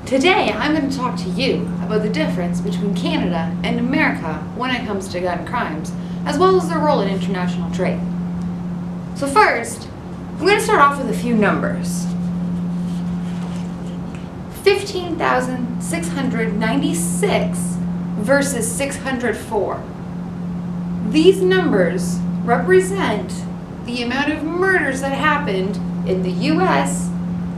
Today, I'm going to talk to you about the difference between Canada and America when it comes to gun crimes, as well as their role in international trade. So first, I'm going to start off with a few numbers. 15,696 versus 604. These numbers represent the amount of murders that happened in the US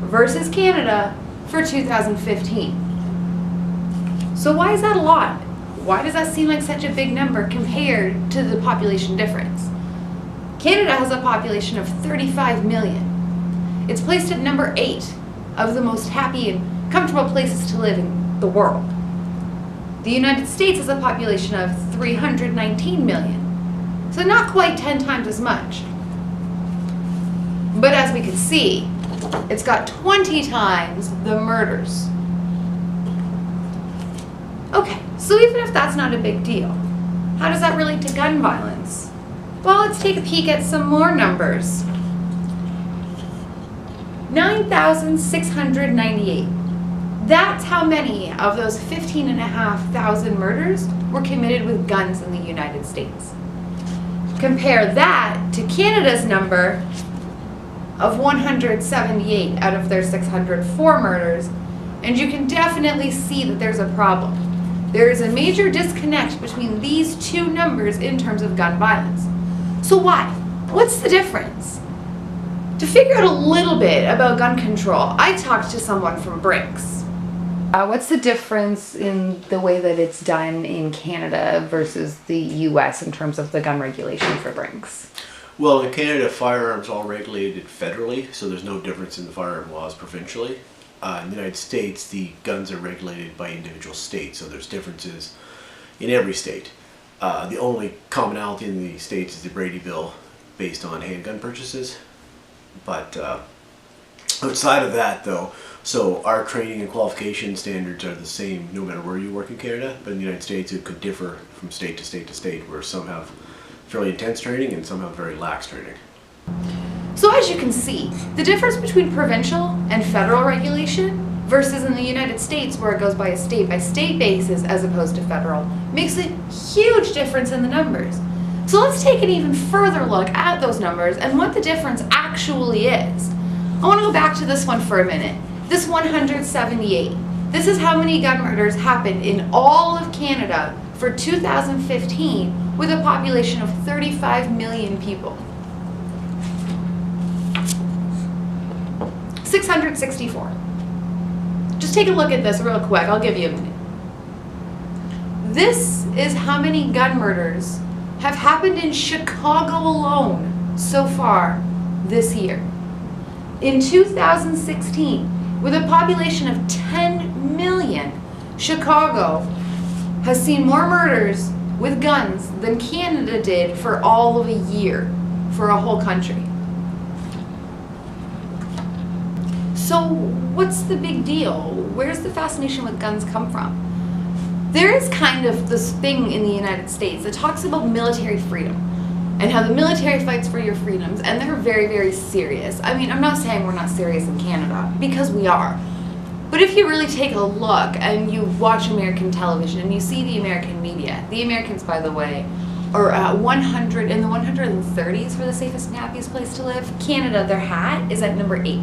versus Canada for 2015. So why is that a lot? Why does that seem like such a big number compared to the population difference? Canada has a population of 35 million. It's placed at number 8 of the most happy and comfortable places to live in the world. The United States has a population of 319 million, so not quite 10 times as much. But as we can see, it's got 20 times the murders. Okay, so even if that's not a big deal, how does that relate to gun violence? Well, let's take a peek at some more numbers. 9,698. That's how many of those 15,500 murders were committed with guns in the United States. Compare that to Canada's number of 178 out of their 604 murders, and you can definitely see that there's a problem. There is a major disconnect between these two numbers in terms of gun violence. So why? What's the difference? To figure out a little bit about gun control, I talked to someone from Brinks. What's the difference in the way that it's done in Canada versus the US in terms of the gun regulation for Brinks? Well, in Canada, firearms are all regulated federally, so there's no difference in the firearm laws provincially. In the United States, the guns are regulated by individual states, so there's differences in every state. The only commonality in the states is the Brady Bill based on handgun purchases. But outside of that, though, so our training and qualification standards are the same no matter where you work in Canada, but in the United States it could differ from state to state to state, where some have fairly intense training and some have very lax training. So as you can see, the difference between provincial and federal regulation versus in the United States, where it goes by a state-by-state basis as opposed to federal, makes a huge difference in the numbers. So let's take an even further look at those numbers and what the difference actually is. I want to go back to this one for a minute. This 178. This is how many gun murders happened in all of Canada for 2015 with a population of 35 million people. 664. Just take a look at this real quick. I'll give you a minute. This is how many gun murders have happened in Chicago alone so far this year. In 2016, with a population of 10 million, Chicago has seen more murders with guns than Canada did for all of a year, for a whole country. So what's the big deal? Where's the fascination with guns come from? There is kind of this thing in the United States that talks about military freedom and how the military fights for your freedoms, and they're very, very serious. I mean, I'm not saying we're not serious in Canada, because we are. But if you really take a look and you watch American television and you see the American media, the Americans, by the way, are at 100 in the 130s for the safest and happiest place to live. Canada, their hat is at number 8.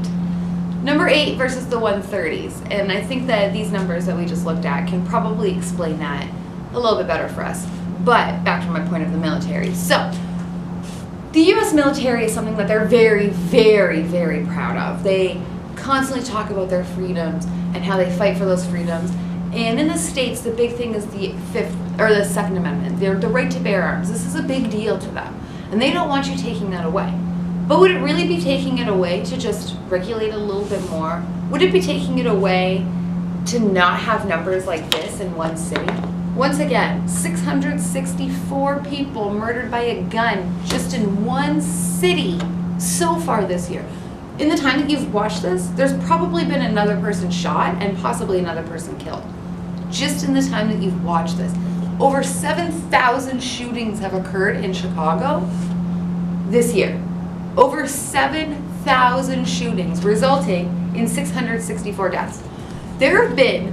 Number 8 versus the 130s, and I think that these numbers that we just looked at can probably explain that a little bit better for us. But back to my point of the military. So, the US military is something that they're very, very, very proud of. They constantly talk about their freedoms and how they fight for those freedoms. And in the States, the big thing is the Second Amendment, the right to bear arms. This is a big deal to them, and they don't want you taking that away. But would it really be taking it away to just regulate a little bit more? Would it be taking it away to not have numbers like this in one city? Once again, 664 people murdered by a gun just in one city so far this year. In the time that you've watched this, there's probably been another person shot and possibly another person killed. Just in the time that you've watched this. Over 7,000 shootings have occurred in Chicago this year. Over 7,000 shootings, resulting in 664 deaths. There have been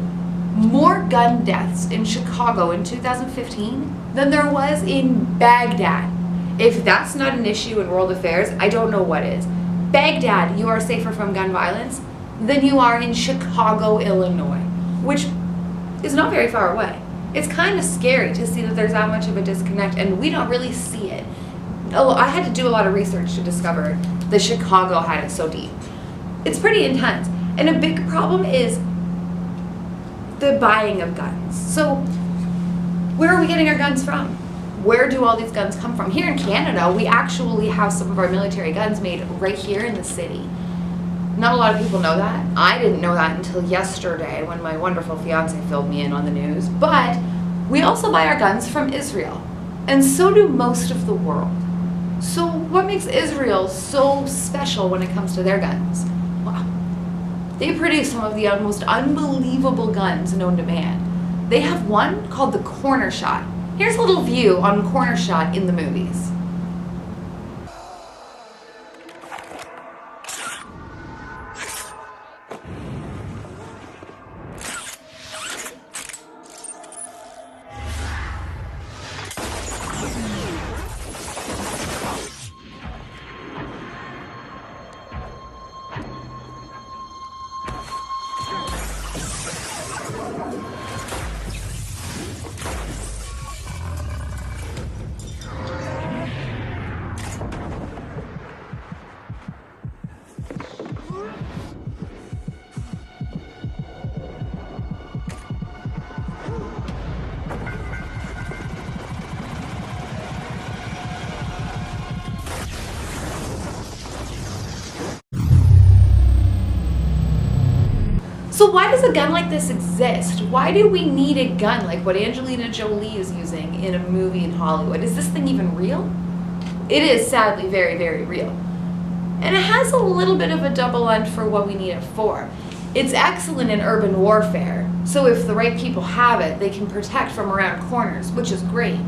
more gun deaths in Chicago in 2015 than there was in Baghdad. If that's not an issue in world affairs, I don't know what is. Baghdad, you are safer from gun violence than you are in Chicago, Illinois, which is not very far away. It's kind of scary to see that there's that much of a disconnect, and we don't really see it. I had to do a lot of research to discover that Chicago had it so deep. It's pretty intense. And a big problem is the buying of guns. So where are we getting our guns from? Where do all these guns come from? Here in Canada, we actually have some of our military guns made right here in the city. Not a lot of people know that. I didn't know that until yesterday when my wonderful fiance filled me in on the news. But we also buy our guns from Israel. And so do most of the world. So what makes Israel so special when it comes to their guns? Well, they produce some of the most unbelievable guns known to man. They have one called the Corner Shot. Here's a little view on Corner Shot in the movies. So why does a gun like this exist? Why do we need a gun like what Angelina Jolie is using in a movie in Hollywood? Is this thing even real? It is sadly very, very real. And it has a little bit of a double end for what we need it for. It's excellent in urban warfare, so if the right people have it, they can protect from around corners, which is great,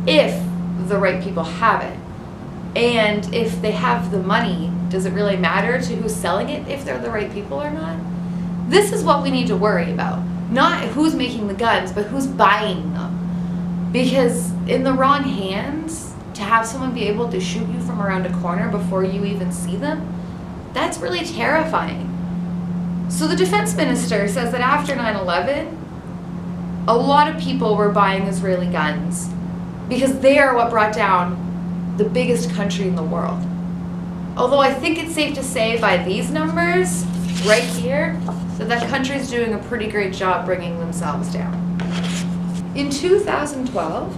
if the right people have it. And if they have the money, does it really matter to who's selling it if they're the right people or not? This is what we need to worry about. Not who's making the guns, but who's buying them. Because in the wrong hands, to have someone be able to shoot you from around a corner before you even see them, that's really terrifying. So the defense minister says that after 9/11, a lot of people were buying Israeli guns because they are what brought down the biggest country in the world. Although I think it's safe to say by these numbers right here that that country is doing a pretty great job bringing themselves down. In 2012,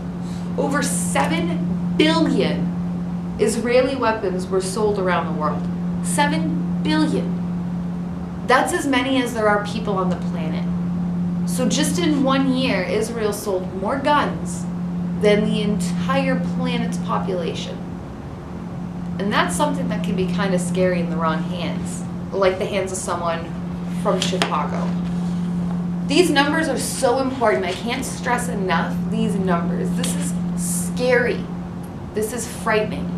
over 7 billion Israeli weapons were sold around the world. 7 billion. That's as many as there are people on the planet. So just in 1 year, Israel sold more guns than the entire planet's population. And that's something that can be kind of scary in the wrong hands, like the hands of someone from Chicago. These numbers are so important. I can't stress enough these numbers. This is scary. This is frightening.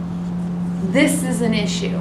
This is an issue.